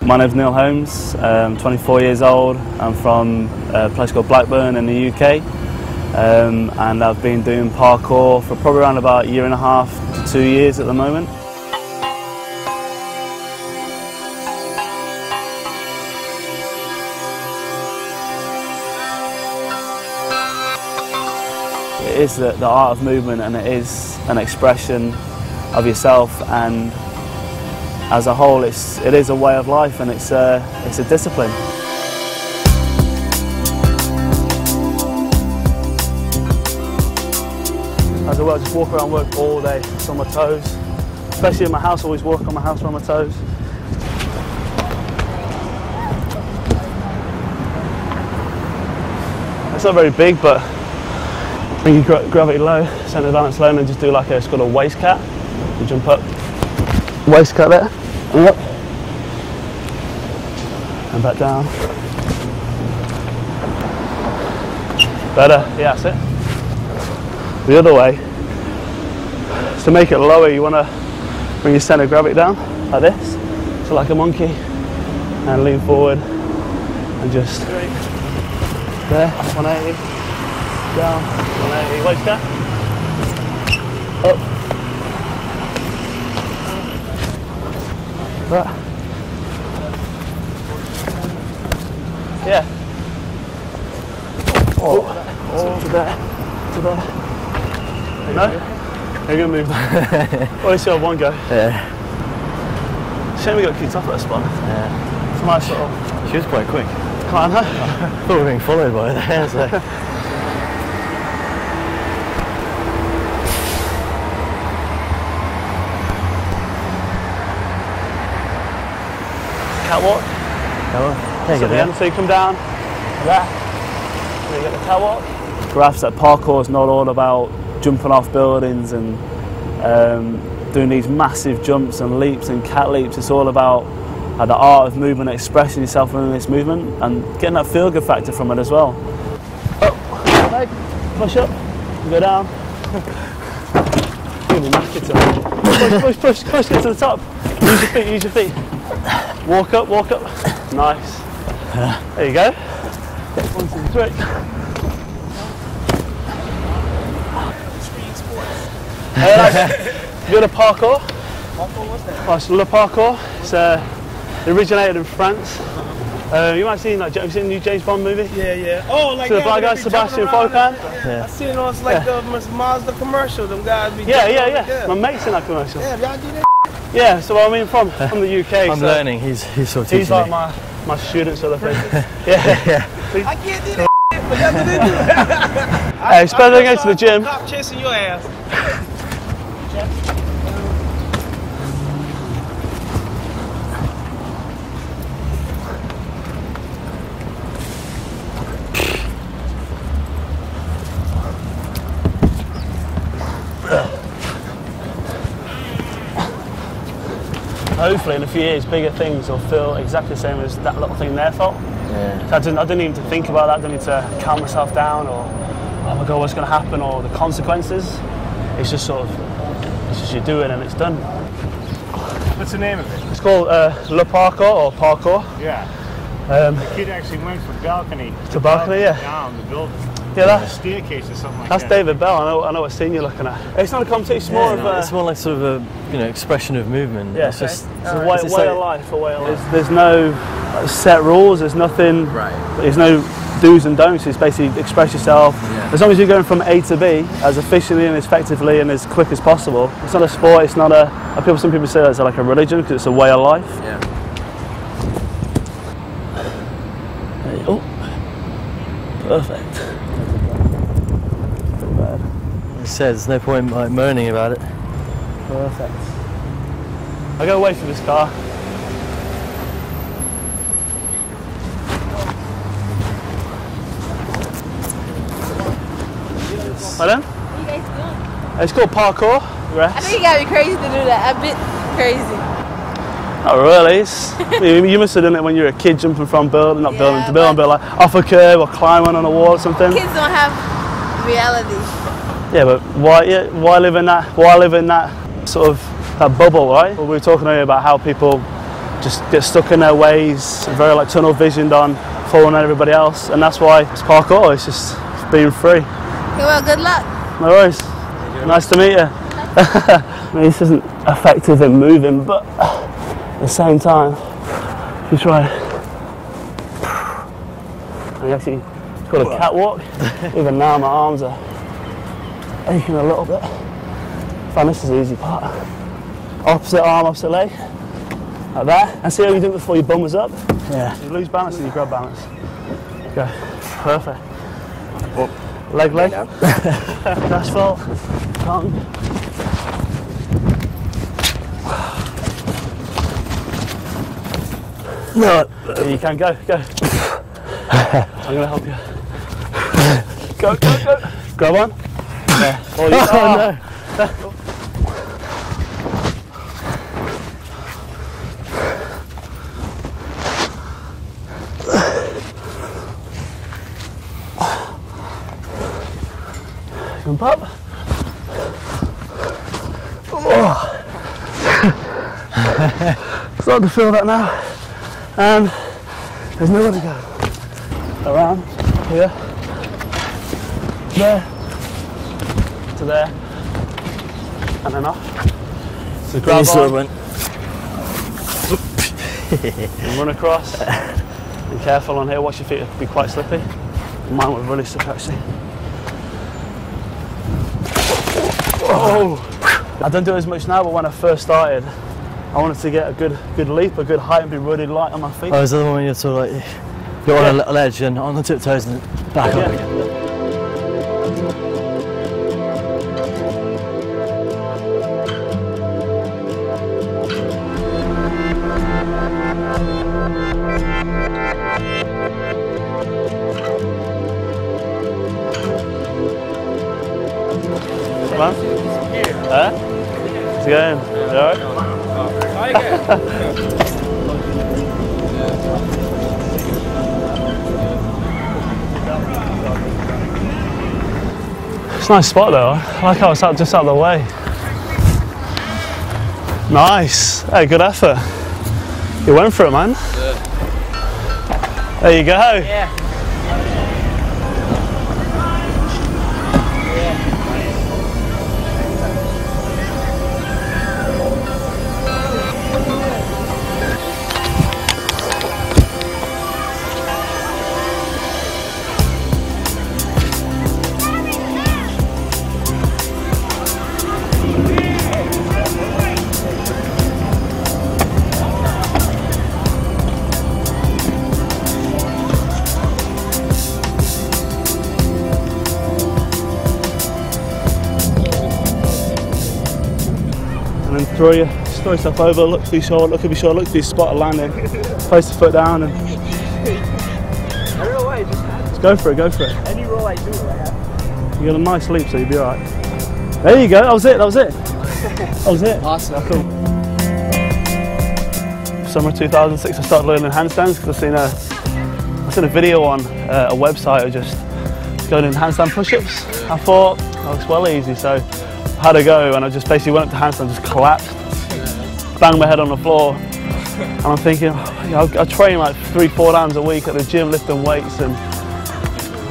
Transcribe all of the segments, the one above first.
My name's Neal Holmes, I'm 24 years old. I'm from a place called Blackburn in the UK, and I've been doing parkour for probably around about a year and a half to 2 years at the moment. It is the art of movement, and it is an expression of yourself, and as a whole it is a way of life, and it's a discipline. As I just walk around work all day, just on my toes. Especially in my house, I always walk on my house on my toes. It's not very big, but bring your gravity low, centre of balance low, and then just do like it's called a waist cat. You jump up, waist cat there, and up, and back down. Better, yeah, that's it. The other way, to make it lower, you want to bring your centre of gravity down, like this, so like a monkey, and lean forward, and just there, 180, down, 180, waist cat, up. That. Yeah. Oh, to there, to there. No? You're going to move. Well, let's have one go. Yeah. Shame we got kicked off at that spot. Yeah. It's a nice little... She was quite quick. Climb, huh? I thought we were being followed by there, so... Catwalk. There you go. So you come down, there, you get the catwalk. Graphs that parkour is not all about jumping off buildings and doing these massive jumps and leaps and cat leaps. It's all about the art of movement, expressing yourself in this movement and getting that feel-good factor from it as well. Up, leg, push up, go down. You'll be knackered today. Push, get to the top. Use your feet. Walk up. Nice. There you go. 1, 2, 3. You got a parkour? Parkour, what's that? Oh, it's Le Parkour. It originated in France. You might have seen, have you seen the new James Bond movie? Yeah. Oh, like so the black guy, Sebastian Foucan? Yeah. I seen it on like the Mazda commercial. Them guys be yeah. My mate's in that commercial. Yeah, y'all do that. Yeah, so I mean from the UK. I'm learning. He's sort of teaching He's like me. my student sort of thing. Yeah. I can't do that, but y'all do that. Hey, it's better than going to the gym. Cop chasing your ass. Hopefully in a few years bigger things will feel exactly the same as that little thing there felt. Yeah. So I didn't even think about that, I didn't need to calm myself down or oh my god what's going to happen or the consequences. It's just you do it and it's done. What's the name of it? It's called Le Parkour or Parkour. Yeah. The kid actually went from balcony to balcony, yeah. Down the building. Yeah, that's a staircase or something like that's that. David Bell. I know what scene you're looking at. It's not a competition. It's more of it's more like sort of a expression of movement. Yeah, it's just it's a way of life. There's no set rules. There's nothing. Right. There's no do's and don'ts. It's basically express yourself. Yeah. As long as you're going from A to B as efficiently and as effectively and as quick as possible. It's not a sport. It's not a. Some people say it's like a religion because it's a way of life. Yeah. Oh, perfect. It says there's no point like moaning about it. Perfect. I'll go away from this car. Pardon? What are you guys doing? It's called parkour. I think you gotta be crazy to do that. A bit crazy. Not really. You must have done it when you were a kid, jumping from building to building, but like off a curb or climbing on a wall or something. Kids don't have reality. Yeah, but why live in that? Why live in that sort of that bubble, right? Well, we were talking earlier about how people just get stuck in their ways, very like tunnel visioned on following everybody else, and that's why it's parkour. It's just being free. Okay, well, good luck. No worries. Nice to meet you. I mean, this isn't effective in moving, but at the same time, if you try, and you actually, it's called a catwalk. Even now, my arms are aching a little bit. I find this is the easy part. Opposite arm, opposite leg, like that. And see how you do it before your bum was up? Yeah. You lose balance and you grab balance. Okay, perfect. Leg, asphalt, tongue. No. You can go. I'm gonna help you. Go. Grab on. Yeah. Oh, no. Jump up. Oh. Starting to feel that now. And there's nowhere to go. Around here, there, to there, and then off. So grab on, and run across. Be careful on here, watch your feet, it'll be quite slippy. Mine were really slippery actually. Oh! I don't do it as much now, but when I first started, I wanted to get a good leap, a good height, and be really light on my feet. Oh, is that the one when you're sort of like, you're on a ledge and on the tiptoes and back up again? Come on. Huh? How's it going? You alright? It's a nice spot though. I like how it's just out of the way. Nice. Hey, good effort. You went for it, man. Yeah. There you go. Yeah. And then throw yourself over, look for your shoulder, look for your spot of landing, place the foot down and just go for it. Any roll I do, You got a nice leap, so you'll be alright. There you go, that was it. Awesome. Cool. Summer 2006 I started learning handstands because I seen a video on a website of just going in handstand push-ups. I thought that was well easy, so I had a go and I just basically went up to handstand, just collapsed, banged my head on the floor, and I'm thinking, I train like 3-4 times a week at the gym lifting weights, and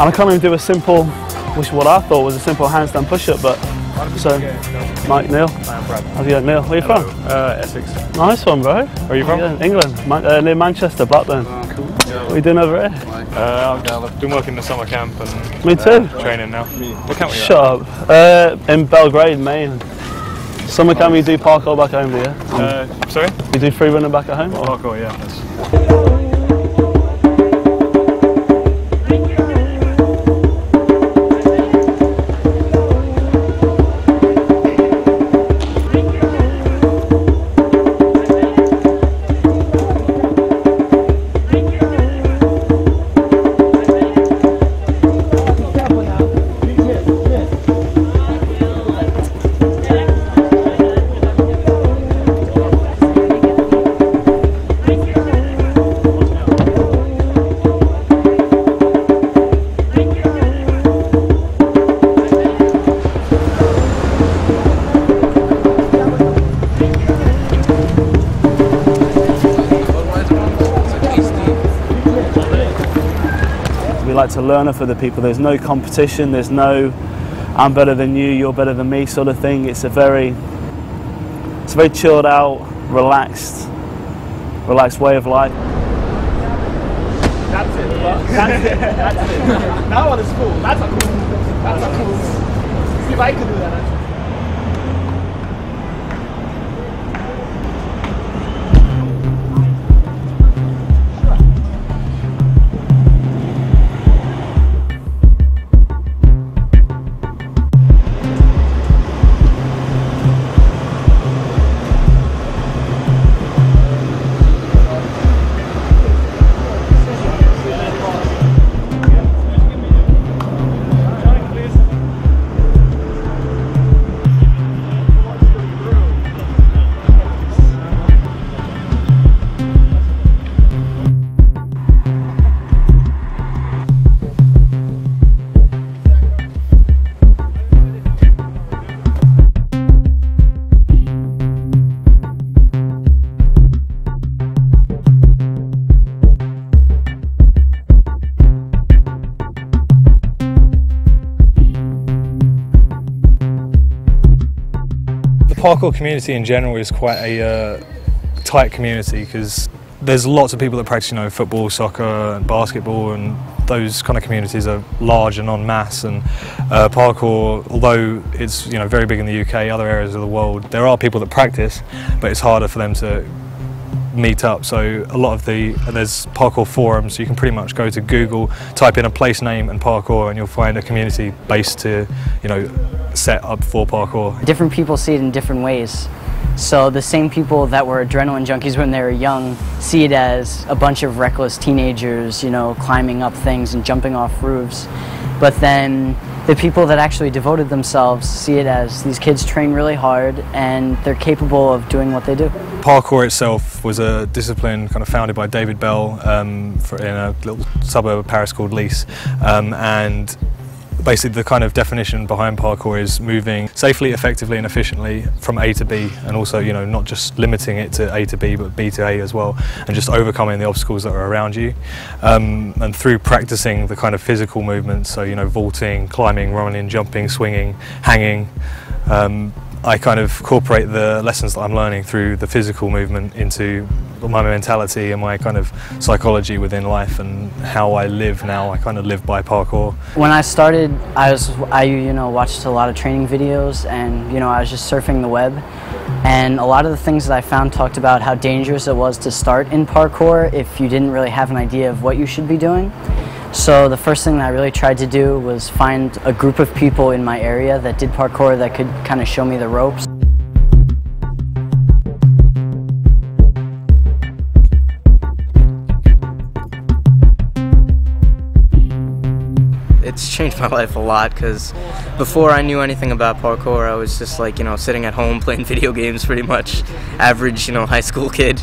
I can't even do a simple, which what I thought was a simple handstand push-up, but so, Mike, Neal. I'm Brad. How's it going, Neal? Where are you from? Essex. Nice one, bro. Where are you from? England, near Manchester, Blackburn. Cool. What are you doing over here? I've been working the summer camp and Me too. training now. What camp are you at? Shut up. In Belgrade, Maine. Summer camp, you do parkour back home, do you? Sorry? You do free running back at home? Or? Parkour, yeah. like to learn off other people. There's no competition, there's no I'm better than you, you're better than me sort of thing. It's a very chilled out, relaxed way of life. That's it. That's it. That's it. That one is cool. That's a cool. That's a cool. See if I can do that. The parkour community in general is quite a tight community because there's lots of people that practice, football, soccer, and basketball, and those kind of communities are large and en masse. And parkour, although it's very big in the UK, other areas of the world, there are people that practice, but it's harder for them to meet up. So a lot of there's parkour forums, so you can pretty much go to Google, type in a place name and parkour, and you'll find a community based to set up for parkour. Different people see it in different ways. So the same people that were adrenaline junkies when they were young see it as a bunch of reckless teenagers, climbing up things and jumping off roofs. But then the people that actually devoted themselves see it as these kids train really hard and they're capable of doing what they do. Parkour itself was a discipline kind of founded by David Bell in a little suburb of Paris called Nice, and basically the kind of definition behind parkour is moving safely, effectively and efficiently from A to B, and also not just limiting it to A to B but B to A as well, and just overcoming the obstacles that are around you, and through practicing the kind of physical movements, so vaulting, climbing, running, jumping, swinging, hanging, I kind of incorporate the lessons that I'm learning through the physical movement into my mentality and my kind of psychology within life, and how I live now. I kind of live by parkour. When I started, I watched a lot of training videos, and I was just surfing the web, and a lot of the things that I found talked about how dangerous it was to start in parkour if you didn't really have an idea of what you should be doing. So the first thing that I really tried to do was find a group of people in my area that did parkour that could kind of show me the ropes. It's changed my life a lot, because before I knew anything about parkour, I was just like, sitting at home playing video games pretty much. Average, high school kid.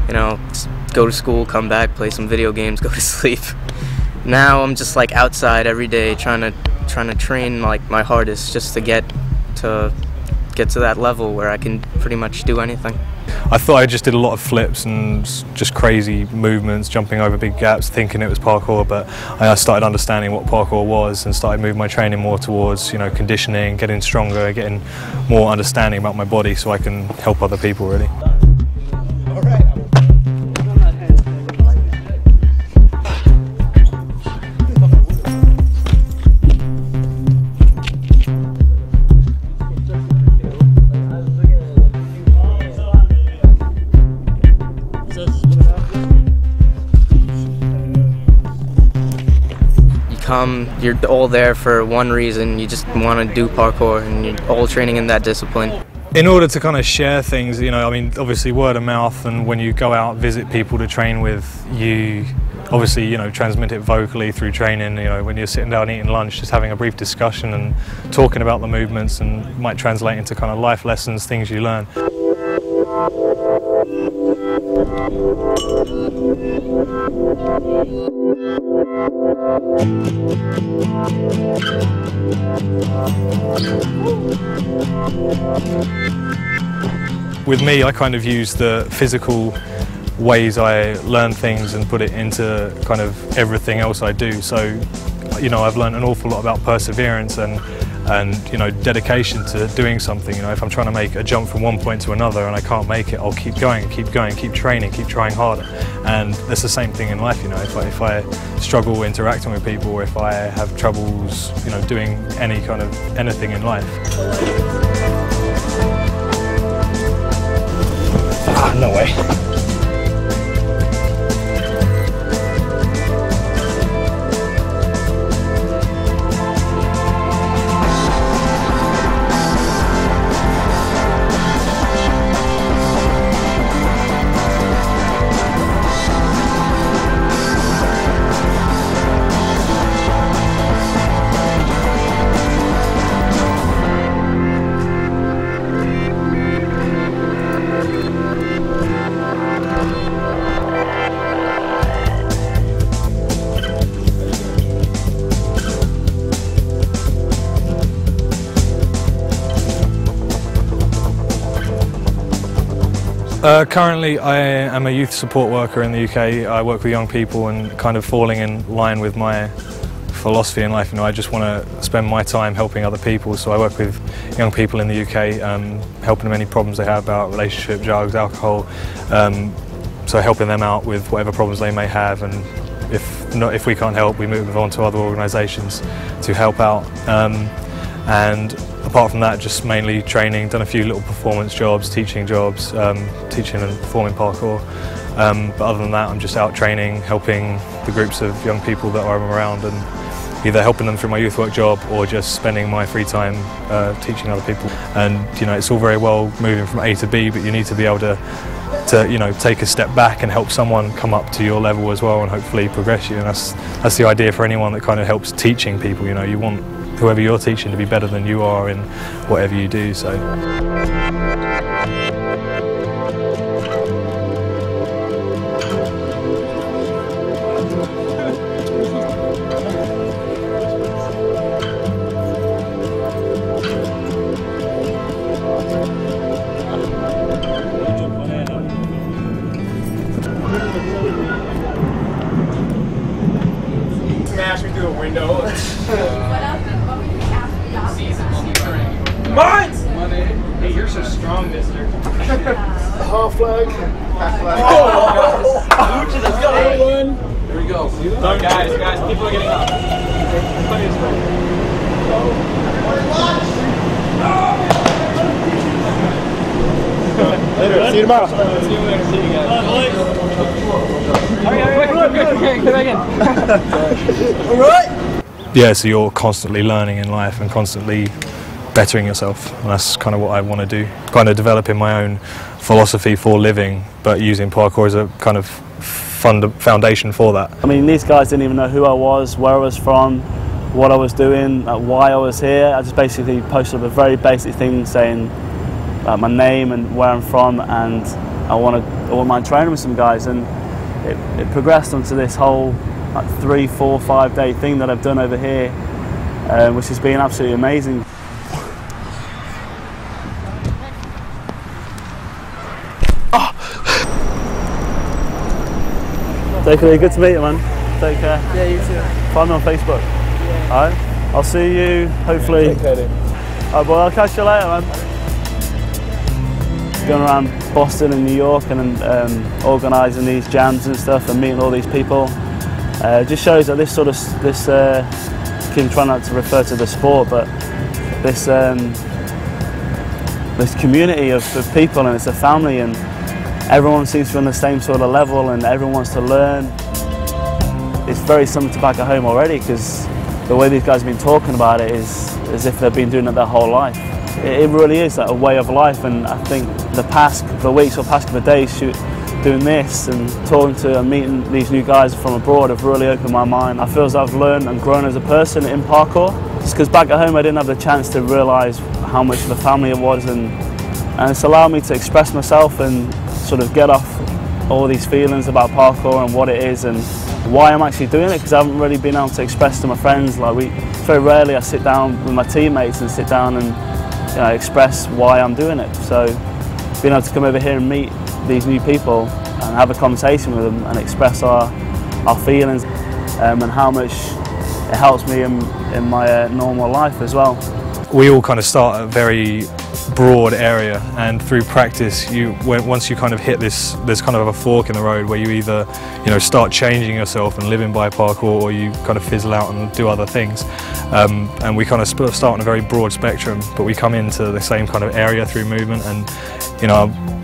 Just go to school, come back, play some video games, go to sleep. Now I'm just like outside every day trying to train like my hardest just to get to that level where I can pretty much do anything. I thought I just did a lot of flips and just crazy movements, jumping over big gaps, thinking it was parkour, but I started understanding what parkour was and started moving my training more towards conditioning, getting stronger, getting more understanding about my body so I can help other people really. You're all there for one reason. You just want to do parkour, and you're all training in that discipline. In order to kind of share things, obviously word of mouth, and when you go out visit people to train with, you obviously transmit it vocally through training. When you're sitting down eating lunch, just having a brief discussion and talking about the movements, and might translate into kind of life lessons, things you learn. With me, I kind of use the physical ways I learn things and put it into kind of everything else I do. So, you know, I've learned an awful lot about perseverance and you know, dedication to doing something. You know, if I'm trying to make a jump from one point to another and I can't make it, I'll keep going, keep training, keep trying harder. And that's the same thing in life. You know, if I struggle interacting with people, or if I have troubles, you know, doing anything in life. Ah, no way. Currently I am a youth support worker in the UK. I work with young people and kind of falling in line with my philosophy in life. You know, I just want to spend my time helping other people, so I work with young people in the UK, helping them any problems they have about relationship, drugs, alcohol, so helping them out with whatever problems they may have, and if we can't help, we move on to other organisations to help out. And apart from that, just mainly training, done a few little performance jobs, teaching jobs, teaching and performing parkour. But other than that, I'm just out training, helping the groups of young people that I'm around, and either helping them through my youth work job or just spending my free time teaching other people. And you know, it's all very well moving from A to B, but you need to be able to you know, take a step back and help someone come up to your level as well, and hopefully progress you. And that's the idea for anyone that kind of helps teaching people. You know, you want whoever you're teaching to be better than you are in whatever you do. So. Smash me through a window. Mine! Hey, you're so strong, mister. Half flag. Half flag. Oh! Let's go. Here we go. No, guys, people are getting up. Plenty of space. Later. See you tomorrow. See you later. See you guys. Hurry. All right. Yeah, so you're constantly learning in life and constantly bettering yourself, and that's kind of what I want to do. Kind of developing my own philosophy for living, but using parkour as a kind of foundation for that. I mean, these guys didn't even know who I was, where I was from, what I was doing, why I was here. I just basically posted up a very basic thing saying my name and where I'm from, and I wouldn't mind training with some guys, and it progressed onto this whole 3, 4, 5 day thing that I've done over here, which has been absolutely amazing. Take it easy, good to meet you, man. Take care. Yeah, you too. Find me on Facebook. Yeah. Alright, I'll see you hopefully. Alright, boy, I'll catch you later, man. Going around Boston and New York and organising these jams and stuff and meeting all these people. Just shows that this can try not to refer to the sport, but this community of people, and it's a family, and everyone seems to be on the same sort of level, and everyone wants to learn. It's very similar to back at home already, because the way these guys have been talking about it is as if they've been doing it their whole life. It really is like a way of life, and I think the past couple of weeks or past couple of days doing this and talking to and meeting these new guys from abroad have really opened my mind. I feel as I've learned and grown as a person in parkour. Just because back at home I didn't have the chance to realise how much of a family it was, and it's allowed me to express myself and sort of get off all these feelings about parkour and what it is and why I'm actually doing it, because I haven't really been able to express to my friends. Like very rarely I sit down with my teammates and sit down and express why I'm doing it. So being able to come over here and meet these new people and have a conversation with them and express our feelings and how much it helps me in my normal life as well. We all kind of start at a very broad area, and through practice, once you kind of hit this, there's kind of a fork in the road where you either, start changing yourself and living by parkour, or you kind of fizzle out and do other things. And we kind of start on a very broad spectrum, but we come into the same kind of area through movement. And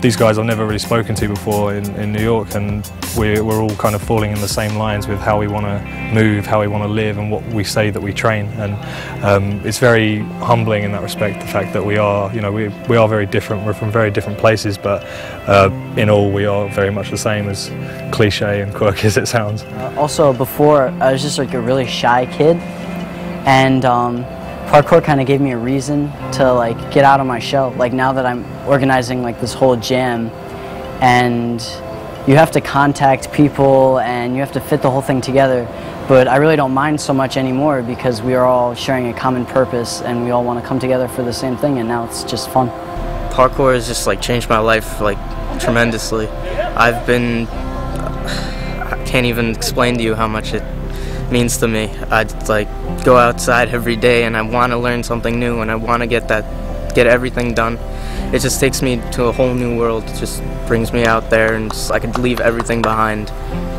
these guys I've never really spoken to before in New York, and we're all kind of falling in the same lines with how we want to move, how we want to live, and what we say that we train. And it's very humbling in that respect, the fact that we are very different. We're from very different places, but in all we are very much the same, as cliche and quirky as it sounds. Also, before I was just like a really shy kid, and parkour kind of gave me a reason to like get out of my shell. Like now that I'm organizing like this whole jam, and you have to contact people and you have to fit the whole thing together, but I really don't mind so much anymore because we are all sharing a common purpose and we all want to come together for the same thing, and now it's just fun. Parkour has just like changed my life like tremendously. I can't even explain to you how much it means to me. I like go outside every day and I want to learn something new, and I want to get everything done. It just takes me to a whole new world. It just brings me out there, and I could leave everything behind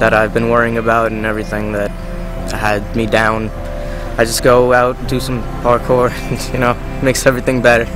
that I've been worrying about and everything that had me down. I just go out, do some parkour, and makes everything better.